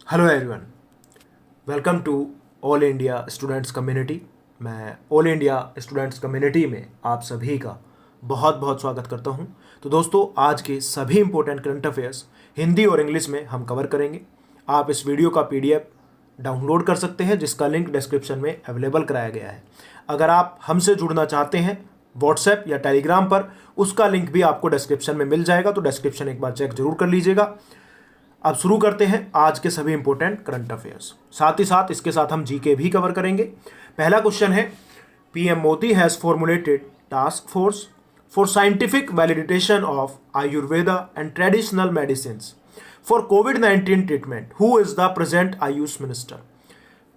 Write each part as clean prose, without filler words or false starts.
Hello everyone, welcome to all India students community. मैं all India students community में आप सभी का बहुत बहुत स्वागत करता हूं। तो दोस्तों, आज के सभी इंपॉर्टेंट करंट अफेयर्स हिंदी और इंग्लिश में हम कवर करेंगे। आप इस वीडियो का पीडीएफ डाउनलोड कर सकते हैं, जिसका लिंक डिस्क्रिप्शन में अवेलेबल कराया गया है। अगर आप हमसे जुड़ना चाहते हैं व्हाट्सएप या टेलीग्राम पर, उसका लिंक भी आपको डिस्क्रिप्शन में मिल जाएगा, तो डिस्क्रिप्शन एक बार चेक जरूर कर लीजिएगा। अब शुरू करते हैं आज के सभी इंपॉर्टेंट करंट अफेयर्स। साथ ही साथ इसके साथ हम जीके भी कवर करेंगे। पहला क्वेश्चन है, PM Modi has formulated task force for scientific validation of Ayurveda and traditional medicine for covid treatment. Who is the present Ayush minister?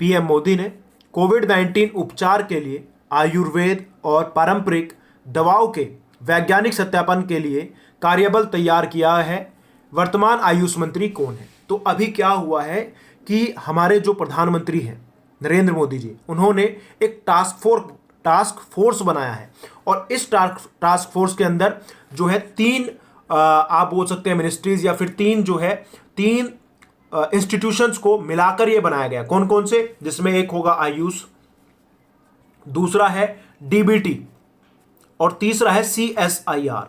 PM Modi ने कोविड-19 उपचार के लिए आयुर्वेद और पारंपरिक दवाओं के वैज्ञानिक सत्यापन के लिए कार्यबल तैयार किया है। वर्तमान आयुष मंत्री कौन है? तो अभी क्या हुआ है कि हमारे जो प्रधानमंत्री हैं नरेंद्र मोदी जी, उन्होंने एक टास्क फोर्स बनाया है, और इस टास्क फोर्स के अंदर जो है तीन आप बोल सकते हैं मिनिस्ट्रीज, या फिर तीन इंस्टीट्यूशंस को मिलाकर ये बनाया गया। कौन कौन से? जिसमें एक होगा आयुष, दूसरा है डीबीटी और तीसरा है सीएसआईआर।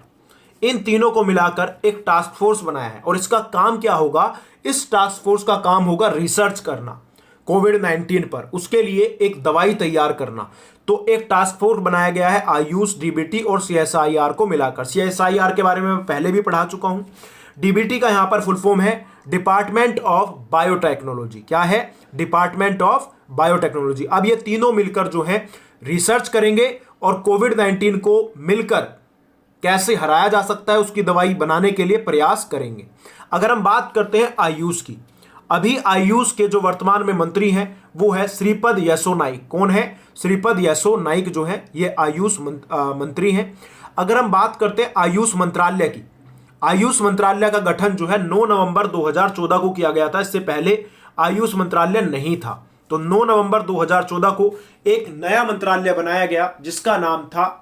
इन तीनों को मिलाकर एक टास्क फोर्स बनाया है, और इसका काम क्या होगा? इस टास्क फोर्स का काम होगा रिसर्च करना कोविड-19 पर, उसके लिए एक दवाई तैयार करना। तो एक टास्क फोर्स बनाया गया है आयुष, डीबीटी और सीएसआईआर को मिलाकर। सीएसआईआर के बारे में मैं पहले भी पढ़ा चुका हूं। डीबीटी का यहां पर फुल फॉर्म है डिपार्टमेंट ऑफ बायोटेक्नोलॉजी। क्या है? Department of biotechnology. अब ये तीनों मिलकर जो है रिसर्च करेंगे और कोविड-19 को मिलकर कैसे हराया जा सकता है उसकी दवाई बनाने के लिए प्रयास करेंगे। अगर हम बात करते हैं आयुष की, अभी आयुष के जो वर्तमान में मंत्री हैं वो है श्रीपद यसो नाइक। कौन है? श्रीपद यसो नाइक जो है ये आयुष मंत्री हैं। अगर हम बात करते हैं आयुष मंत्रालय की, आयुष मंत्रालय का गठन जो है 9 नवंबर 2014 को किया गया था। इससे पहले आयुष मंत्रालय नहीं था। तो 9 नवंबर 2014 को एक नया मंत्रालय बनाया गया जिसका नाम था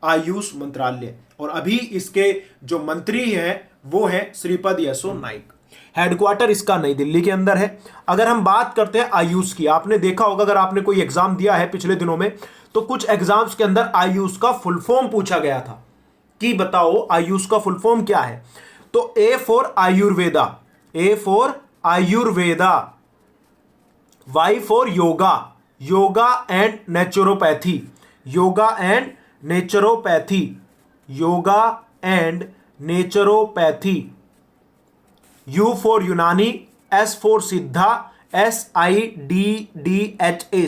आयुष मंत्रालय, और अभी इसके जो मंत्री हैं वो है श्रीपद यसो नाइक। हेडक्वार्टर इसका नई दिल्ली के अंदर है। अगर हम बात करते हैं आयुष की, आपने देखा होगा अगर आपने कोई एग्जाम दिया है पिछले दिनों में, तो कुछ एग्जाम्स के अंदर आयुष का फुल फॉर्म पूछा गया था कि बताओ आयुष का फुल फॉर्म क्या है। तो A for Ayurveda, A for Ayurveda, Y for yoga, yoga and naturopathy, yoga and naturopathy, yoga and naturopathy, U for Unani, S for Siddha, SIDDHA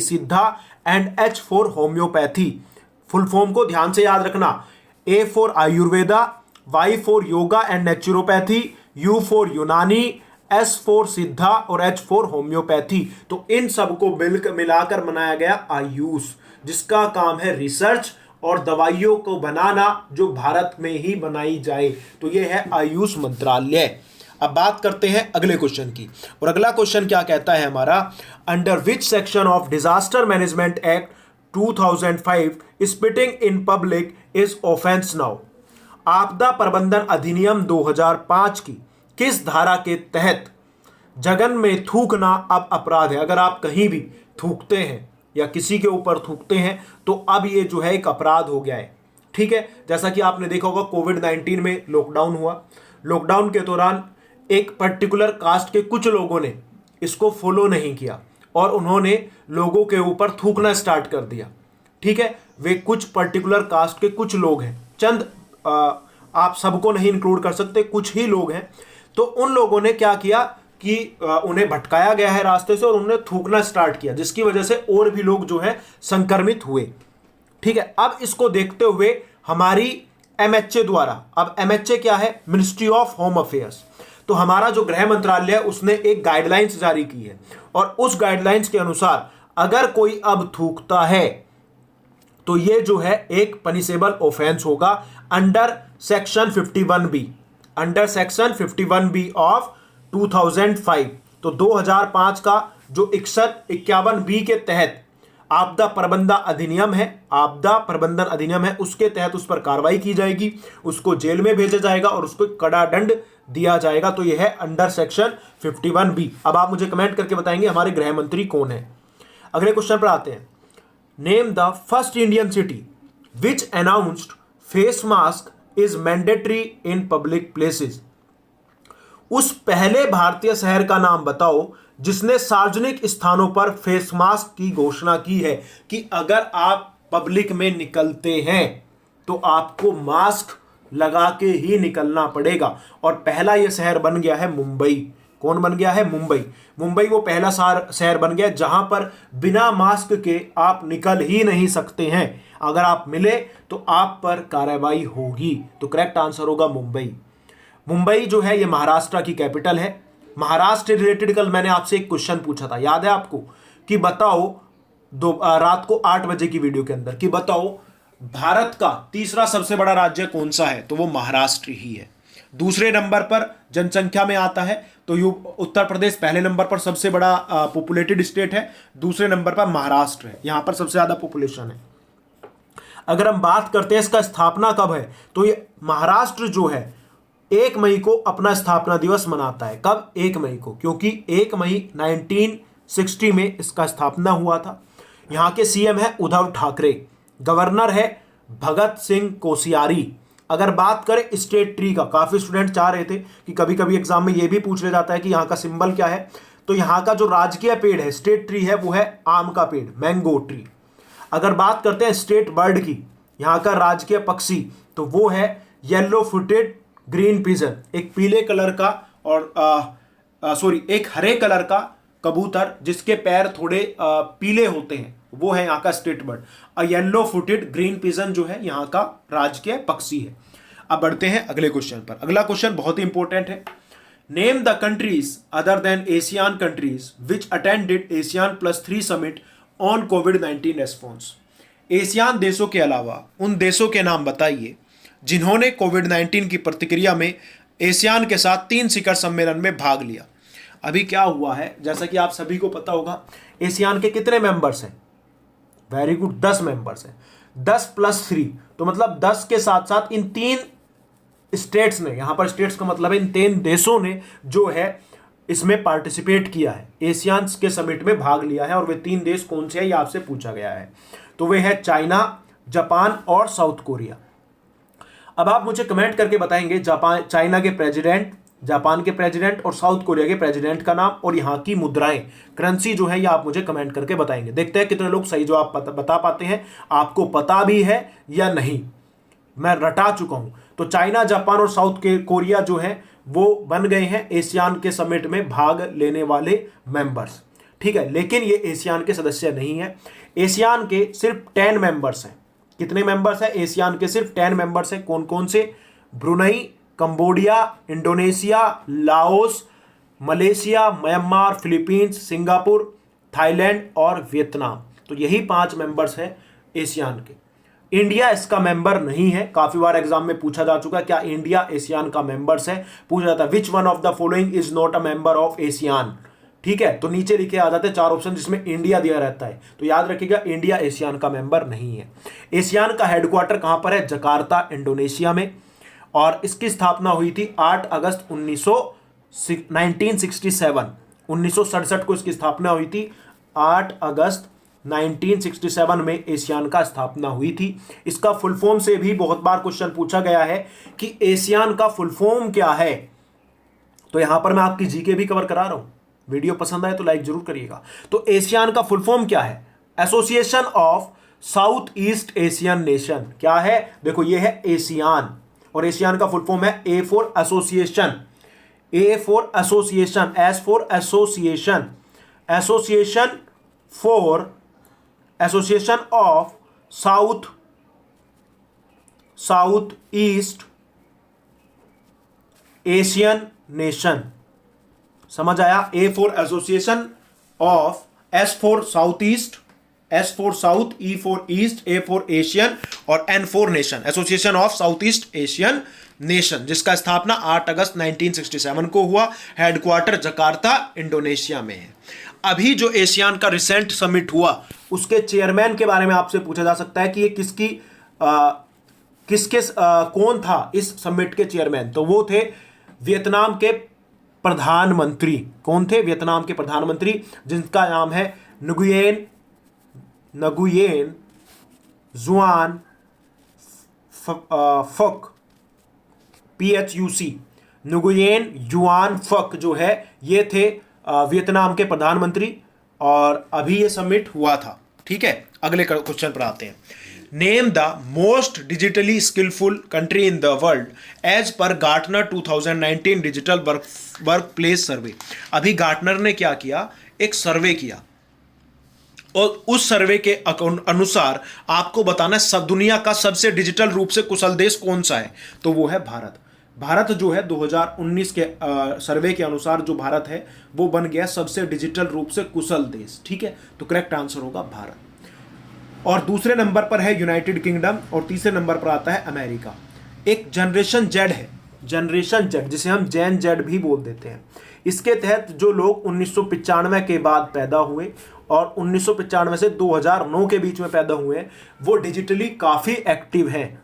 Siddha, and H for homeopathy. Full form को ध्यान से याद रखना। A for Ayurveda, Y for yoga and naturopathy, U for Unani, S for Siddha और H for homeopathy. तो इन सबको मिलाकर बनाया गया आयुष, जिसका काम है रिसर्च और दवाइयों को बनाना जो भारत में ही बनाई जाए। तो ये है आयुष मंत्रालय। अब बात करते हैं अगले क्वेश्चन की, और अगला क्वेश्चन क्या कहता है हमारा, under which section of disaster management act 2005 spitting in public is offence now? आपदा प्रबंधन अधिनियम 2005 की किस धारा के तहत जगन में थूकना अब अपराध है? अगर आप कहीं भी थूकते हैं या किसी के ऊपर थूकते हैं तो अब ये जो है एक अपराध हो गया है। ठीक है, जैसा कि आपने देखा होगा कोविड-19 में लॉकडाउन हुआ। लॉकडाउन के दौरान एक पर्टिकुलर कास्ट के कुछ लोगों ने इसको फॉलो नहीं किया और उन्होंने लोगों के ऊपर थूकना स्टार्ट कर दिया। ठीक है, वे कुछ पर्टिकुलर कास्ट के कुछ लोग हैं, चंद आप सबको नहीं इंक्लूड कर सकते, कुछ ही लोग हैं। तो उन लोगों ने क्या किया कि उन्हें भटकाया गया है रास्ते से और उन्होंने थूकना स्टार्ट किया, जिसकी वजह से और भी लोग जो है संक्रमित हुए। ठीक है, अब इसको देखते हुए हमारी MHA द्वारा, अब MHA क्या है? Ministry of home affairs. तो हमारा जो गृह मंत्रालय है उसने एक गाइडलाइंस जारी की है, और उस गाइडलाइंस के अनुसार अगर कोई अब थूकता है तो ये जो है एक पनिशेबल ऑफेंस होगा under section 51B, under section 51B of 2005। तो 2005 का जो 51B के तहत आपदा प्रबंधन अधिनियम है, आपदा प्रबंधन अधिनियम है, उसके तहत उस पर कार्रवाई की जाएगी, उसको जेल में भेजा जाएगा और उसको कड़ा दंड दिया जाएगा। तो यह है अंडर सेक्शन 51B। अब आप मुझे कमेंट करके बताएंगे हमारे गृह मंत्री कौन है। अगले क्वेश्चन पर आते हैं। Name the first Indian city which announced face mask is mandatory in public places. उस पहले भारतीय शहर का नाम बताओ जिसने सार्वजनिक स्थानों पर फेस मास्क की घोषणा की है कि अगर आप पब्लिक में निकलते हैं तो आपको मास्क लगा के ही निकलना पड़ेगा। और पहला यह शहर बन गया है मुंबई। कौन बन गया है? मुंबई। मुंबई वो पहला शहर बन गया जहां पर बिना मास्क के आप निकल ही नहीं सकते हैं। अगर आप मिले तो आप पर कार्रवाई होगी। तो करेक्ट आंसर होगा मुंबई। मुंबई जो है ये महाराष्ट्र की कैपिटल है। महाराष्ट्र रिलेटेड कल मैंने आपसे एक क्वेश्चन पूछा था, याद है आपको? कि बताओ रात को 8 बजे की वीडियो के अंदर कि बताओ भारत का तीसरा सबसे बड़ा राज्य कौन सा है? तो वो महाराष्ट्र ही है। दूसरे नंबर पर जनसंख्या में आता है तो उत्तर प्रदेश पहले नंबर पर सबसे बड़ा पॉपुलेटेड स्टेट है। दूसरे नंबर पर महाराष्ट्र है, यहां पर सबसे ज्यादा पॉपुलेशन है। अगर हम बात करते हैं इसका स्थापना कब है, तो ये महाराष्ट्र जो है 1 मई को अपना स्थापना दिवस मनाता है। कब? 1 मई को, क्योंकि 1 मई 1960 में इसका स्थापना हुआ था। यहां के सीएम है उद्धव ठाकरे, गवर्नर है भगत सिंह कोश्यारी। अगर बात करें स्टेट ट्री का, काफी स्टूडेंट चाह रहे थे कि कभी कभी एग्जाम में यह भी पूछ लिया जाता है कि यहाँ का सिंबल क्या है। तो यहाँ का जो राजकीय पेड़ है, स्टेट ट्री है, वो है आम का पेड़, मैंगो ट्री। अगर बात करते हैं स्टेट बर्ड की, यहाँ का राजकीय पक्षी तो वो है येलो फुटेड ग्रीन पिजन, एक पीले कलर का और एक हरे कलर का कबूतर जिसके पैर थोड़े पीले होते हैं, वो है यहाँ का state bird. Yellow footed green pigeon जो है यहाँ का राजकीय पक्षी है। अब बढ़ते हैं अगले क्वेश्चन पर। अगला क्वेश्चन बहुत ही इंपॉर्टेंट है। Name the countries other than Asian countries which attended ASEAN+3 summit on कोविड-19 रेस्पॉन्स। एशियान देशों के अलावा उन देशों के नाम बताइए जिन्होंने कोविड-19 की प्रतिक्रिया में एशियान के साथ 3 शिखर सम्मेलन में भाग लिया। अभी क्या हुआ है, जैसा कि आप सभी को पता होगा, एशियान के कितने मेंबर्स हैं? वेरी गुड, 10 मेंबर्स हैं। 10 + 3 तो मतलब 10 के साथ साथ इन 3 स्टेट्स ने, यहां पर स्टेट्स का मतलब है इन 3 देशों ने जो है इसमें पार्टिसिपेट किया है, एशियान के समिट में भाग लिया है। और वे 3 देश कौन से हैं, ये आपसे पूछा गया है। तो वे है चाइना, जापान और साउथ कोरिया। अब आप मुझे कमेंट करके बताएंगे चाइना के प्रेसिडेंट, जापान के प्रेसिडेंट और साउथ कोरिया के प्रेसिडेंट का नाम और यहाँ की मुद्राएं, करेंसी जो है, ये आप मुझे कमेंट करके बताएंगे। देखते हैं कितने लोग सही जवाब बता पाते हैं। आपको पता भी है या नहीं, मैं रटा चुका हूं। तो चाइना, जापान और साउथ कोरिया जो है वो बन गए हैं एशियान के समिट में भाग लेने वाले मेंबर्स। ठीक है, लेकिन ये एशियान के सदस्य नहीं है। एशियान के सिर्फ 10 मेंबर्स हैं। कितने मेंबर्स हैं? एशियान के सिर्फ 10 मेंबर्स हैं। कौन कौन से? Brunei, Cambodia, Indonesia, Laos, Malaysia, Myanmar, Philippines, Singapore, Thailand और वियतनाम। तो यही 5 मेंबर्स हैं एशियान के। इंडिया इसका मेंबर नहीं है। काफी बार एग्जाम में पूछा जा चुका है क्या इंडिया एशियान का मेंबर्स है, पूछा जाता है which one of the following is not a member of ASEAN. ठीक है, तो नीचे लिखे आ जाते हैं 4 ऑप्शन जिसमें इंडिया दिया रहता है। तो याद रखिएगा इंडिया एशियान का मेंबर नहीं है। एशियान का हेडक्वार्टर कहां पर है? जकार्ता, इंडोनेशिया में। और इसकी स्थापना हुई थी 8 अगस्त 1967। 1967 को इसकी स्थापना हुई थी। 8 अगस्त 1967 में एशियान का स्थापना हुई थी। इसका फुल फॉर्म से भी बहुत बार क्वेश्चन पूछा गया है कि एशियान का फुल फॉर्म क्या है। तो यहां पर मैं आपकी जीके भी कवर करा रहा हूं। वीडियो पसंद आए तो लाइक जरूर करिएगा। तो एशियान का फुल फॉर्म क्या है? Association of south east Asian nation. क्या है? देखो ये है एशियान, और एशियान का फुल फॉर्म है A for association, A for association, S for association, association for association of south east Asian nation. समझ आया? A for association of, S for south east, S for south, E for east, A for Asian और N for nation, association of south east Asian nation, जिसका स्थापना 8 अगस्त 1967 को हुआ। Headquarter Jakarta, Indonesia में है। अभी जो एशियान का रिसेंट समिट हुआ उसके चेयरमैन के बारे में आपसे पूछा जा सकता है कि ये कौन था इस समिट के चेयरमैन? तो वो थे वियतनाम के प्रधानमंत्री कौन थे? वियतनाम के प्रधानमंत्री जिनका नाम है नगुयेन जुआन फक, PHUC, नुगुयेन युआन फक जो है ये थे वियतनाम के प्रधानमंत्री, और अभी ये समिट हुआ था। ठीक है, अगले क्वेश्चन पर आते हैं। Name the most digitally skilful country in the world as per Gartner 2019 digital work place survey. अभी गार्टनर ने क्या किया? एक सर्वे किया, और उस सर्वे के अनुसार आपको बताना है सब दुनिया का सबसे डिजिटल रूप से कुशल देश कौन सा है, तो वो है भारत। भारत जो है 2019 के सर्वे के अनुसार जो भारत है वो बन गया सबसे डिजिटल रूप से कुशल देश। ठीक है, तो करेक्ट आंसर होगा भारत। और दूसरे नंबर पर है यूनाइटेड किंगडम, और तीसरे नंबर पर आता है अमेरिका। एक जनरेशन जेड है, जनरेशन जेड जिसे हम जैन जेड भी बोल देते हैं। इसके तहत जो लोग 1995 के बाद पैदा हुए और 1995 से 2009 के बीच में पैदा हुए हैं, वो डिजिटली काफ़ी एक्टिव हैं,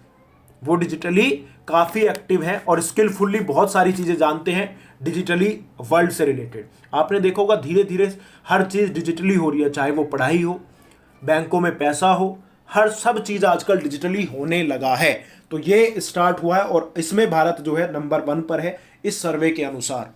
वो डिजिटली काफ़ी एक्टिव हैं और स्किलफुली बहुत सारी चीज़ें जानते हैं डिजिटली वर्ल्ड से रिलेटेड। आपने देखा होगा धीरे धीरे हर चीज़ डिजिटली हो रही है, चाहे वो पढ़ाई हो, बैंकों में पैसा हो, हर सब चीज़ आजकल डिजिटली होने लगा है। तो ये स्टार्ट हुआ है और इसमें भारत जो है नंबर 1 पर है इस सर्वे के अनुसार,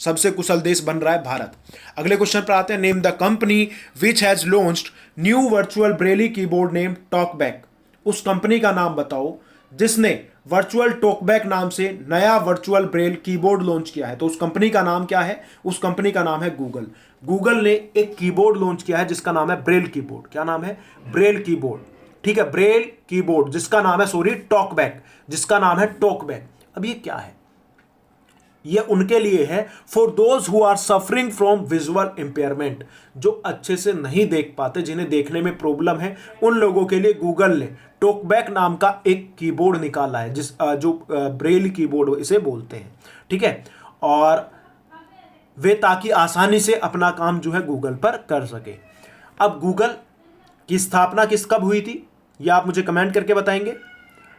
सबसे कुशल देश बन रहा है भारत। अगले क्वेश्चन पर आते हैं। Name the company which has launched new virtual Braille keyboard name talkback. उस कंपनी का नाम बताओ जिसने वर्चुअल टॉकबैक नाम से नया वर्चुअल ब्रेल कीबोर्ड लॉन्च किया है। तो उस कंपनी का नाम क्या है? उस कंपनी का नाम है गूगल। गूगल ने एक कीबोर्ड लॉन्च किया है जिसका नाम है ब्रेल कीबोर्ड। क्या नाम है? Braille keyboard. ठीक है, ब्रेल कीबोर्ड जिसका नाम है टॉकबैक, जिसका नाम है टॉकबैक। अब ये क्या है? ये उनके लिए है for those who are suffering from visual impairment, जो अच्छे से नहीं देख पाते, जिन्हें देखने में प्रॉब्लम है, उन लोगों के लिए गूगल ने टॉकबैक नाम का एक कीबोर्ड निकाला है जो ब्रेल कीबोर्ड इसे बोलते हैं। ठीक है, और वे ताकि आसानी से अपना काम जो है गूगल पर कर सके। अब गूगल की स्थापना कब हुई थी ये आप मुझे कमेंट करके बताएंगे।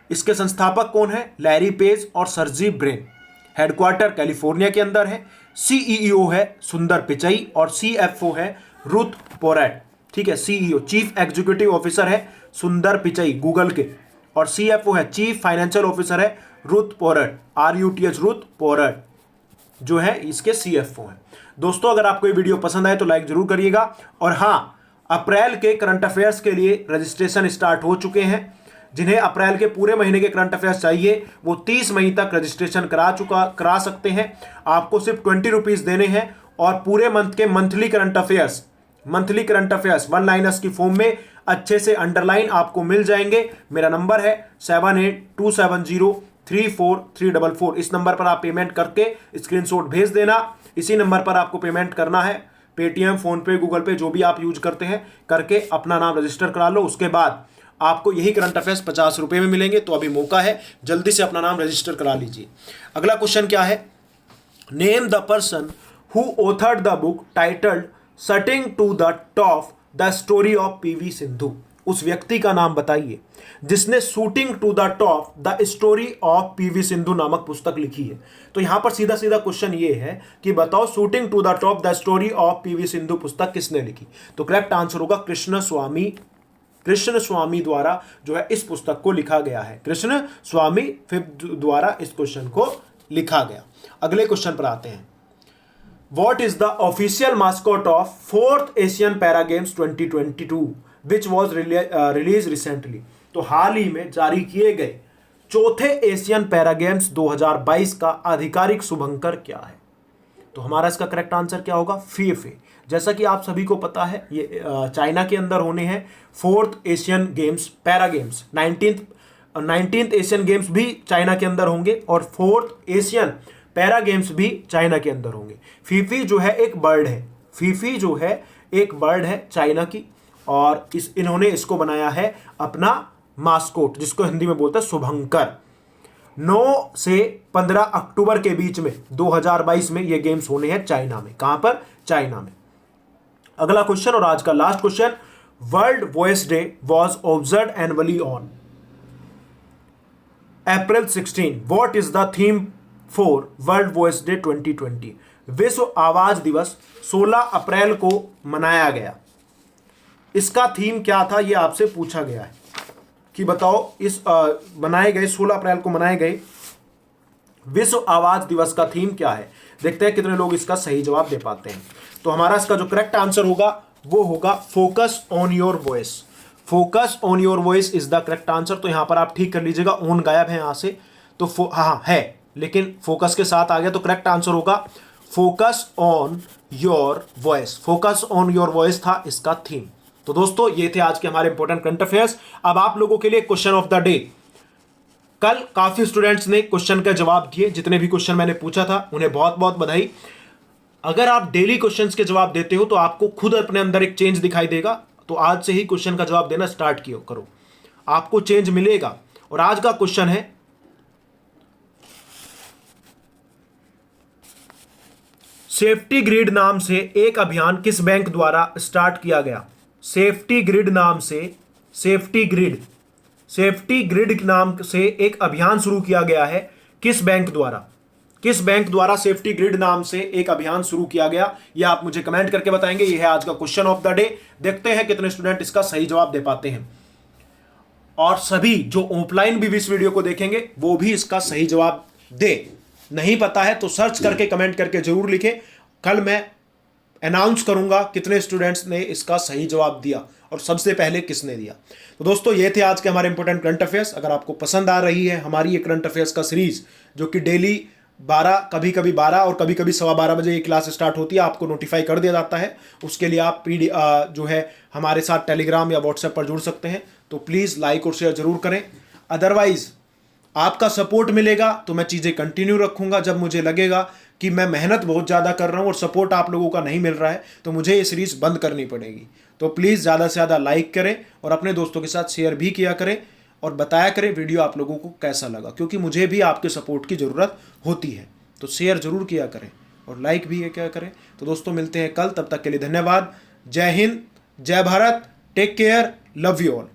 इसके संस्थापक कौन है? लैरी पेज और सर्जी ब्रेन। हेडक्वार्टर कैलिफोर्निया के अंदर है। सीईओ है सुंदर पिचाई और सीएफओ है रुथ पोरैट। ठीक है, सीईओ चीफ एग्जीक्यूटिव ऑफिसर है सुंदर पिचाई गूगल के, और सीएफओ है चीफ फाइनेंशियल ऑफिसर है रुथ पोरैट, RUTH रुथ पोरैट जो है इसके सीएफओ है। दोस्तों, अगर आपको ये वीडियो पसंद आए तो लाइक जरूर करिएगा। और हाँ, अप्रैल के करंट अफेयर्स के लिए रजिस्ट्रेशन स्टार्ट हो चुके हैं। जिन्हें अप्रैल के पूरे महीने के करंट अफेयर्स चाहिए वो 30 मई तक रजिस्ट्रेशन करा सकते हैं। आपको सिर्फ 20 रुपीज़ देने हैं और पूरे मंथ के मंथली करंट अफेयर्स 1 लाइनर्स की फॉर्म में अच्छे से अंडरलाइन आपको मिल जाएंगे। मेरा नंबर है 7827034344। इस नंबर पर आप पेमेंट करके स्क्रीनशॉट भेज देना। इसी नंबर पर आपको पेमेंट करना है। पेटीएम, फोनपे, गूगल पे जो भी आप यूज करते हैं करके अपना नाम रजिस्टर करा लो। उसके बाद आपको यही करंट अफेयर्स 50 रुपये में मिलेंगे। तो अभी मौका है, जल्दी से अपना नाम रजिस्टर करा लीजिए। अगला क्वेश्चन क्या है? Name the person who authored the book titled shooting to the top the story of PV Sindhu. उस व्यक्ति का नाम बताइए जिसने shooting to the top the story of PV Sindhu नामक पुस्तक लिखी है। तो यहां पर सीधा सीधा क्वेश्चन ये है कि बताओ shooting to the top the story of PV Sindhu पुस्तक किसने लिखी? तो करेक्ट आंसर होगा कृष्ण स्वामी द्वारा जो है इस पुस्तक को लिखा गया है। कृष्ण स्वामी द्वारा इस क्वेश्चन को लिखा गया। अगले क्वेश्चन पर आते हैं। What is the official mascot of 4th Asian para games 2022 which was release recently. तो हाल ही में जारी किए गए चौथे एशियन पैरा गेम्स 2022 का आधिकारिक शुभंकर क्या है? तो हमारा इसका करेक्ट आंसर क्या होगा? FIFA। जैसा कि आप सभी को पता है ये चाइना के अंदर होने हैं 4th Asian games para games. 19th Asian games भी चाइना के अंदर होंगे और 4th एशियन पैरा गेम्स भी चाइना के अंदर होंगे। FIFA जो है एक बर्ड है, FIFA जो है एक बर्ड है चाइना की, और इन्होंने इसको बनाया है अपना मास्कोट, जिसको हिंदी में बोलते हैं शुभंकर। 9 से 15 अक्टूबर के बीच में 2022 में ये गेम्स होने हैं चाइना में। कहां पर? चाइना में। अगला क्वेश्चन और आज का last question. World voice day was observe annually on April 16। What is the theme for world voice day 2020। विश्व आवाज दिवस 16 अप्रैल को मनाया गया। इसका थीम क्या था ये आपसे पूछा गया है कि बताओ इस बनाए गए 16 अप्रैल को मनाए गए विश्व आवाज दिवस का थीम क्या है। देखते हैं कितने लोग इसका सही जवाब दे पाते हैं। तो हमारा इसका जो करेक्ट आंसर होगा वो होगा focus on your voice. Focus on your voice is the correct answer. तो यहां पर आप ठीक कर लीजिएगा, ऑन गायब है यहां से, तो हाँ है लेकिन फोकस के साथ आ गया, तो करेक्ट आंसर होगा focus on your voice. Focus on your voice था इसका थीम। तो दोस्तों ये थे आज के हमारे इंपॉर्टेंट करंट अफेयर्स। अब आप लोगों के लिए क्वेश्चन ऑफ द डे। कल काफी स्टूडेंट्स ने क्वेश्चन का जवाब दिए, जितने भी क्वेश्चन मैंने पूछा था उन्हें बहुत बहुत बधाई। अगर आप डेली क्वेश्चंस के जवाब देते हो तो आपको खुद अपने अंदर एक चेंज दिखाई देगा। तो आज से ही क्वेश्चन का जवाब देना स्टार्ट करो, आपको चेंज मिलेगा। और आज का क्वेश्चन है, सेफ्टी ग्रिड नाम से एक अभियान किस बैंक द्वारा स्टार्ट किया गया। सेफ्टी ग्रिड नाम से सेफ्टी ग्रिड नाम से एक अभियान शुरू किया गया है, किस बैंक द्वारा सेफ्टी ग्रिड नाम से एक अभियान शुरू किया गया, यह आप मुझे कमेंट करके बताएंगे। यह है आज का क्वेश्चन ऑफ द डे। देखते हैं कितने स्टूडेंट इसका सही जवाब दे पाते हैं। और सभी जो ऑफलाइन भी इस वीडियो को देखेंगे वो भी इसका सही जवाब दे। नहीं पता है तो सर्च करके कमेंट करके जरूर लिखे। कल मैं अनाउंस करूंगा कितने स्टूडेंट्स ने इसका सही जवाब दिया और सबसे पहले किसने दिया। तो दोस्तों ये थे आज के हमारे इंपॉर्टेंट करंट अफेयर्स। अगर आपको पसंद आ रही है हमारी ये करंट अफेयर्स का सीरीज, जो कि डेली 12 कभी कभी 12 और कभी कभी 12:15 बजे ये क्लास स्टार्ट होती है, आपको नोटिफाई कर दिया जाता है। उसके लिए आप जो है हमारे साथ टेलीग्राम या व्हाट्सएप पर जुड़ सकते हैं। तो प्लीज़ लाइक और शेयर जरूर करें। अदरवाइज आपका सपोर्ट मिलेगा तो मैं चीज़ें कंटिन्यू रखूंगा। जब मुझे लगेगा कि मैं मेहनत बहुत ज़्यादा कर रहा हूं और सपोर्ट आप लोगों का नहीं मिल रहा है तो मुझे ये सीरीज़ बंद करनी पड़ेगी। तो प्लीज़ ज़्यादा से ज़्यादा लाइक करें और अपने दोस्तों के साथ शेयर भी किया करें और बताया करें वीडियो आप लोगों को कैसा लगा, क्योंकि मुझे भी आपके सपोर्ट की ज़रूरत होती है। तो शेयर जरूर किया करें और लाइक भी किया करें। तो दोस्तों मिलते हैं कल, तब तक के लिए धन्यवाद। जय हिंद, जय Bharat, take care, love you all.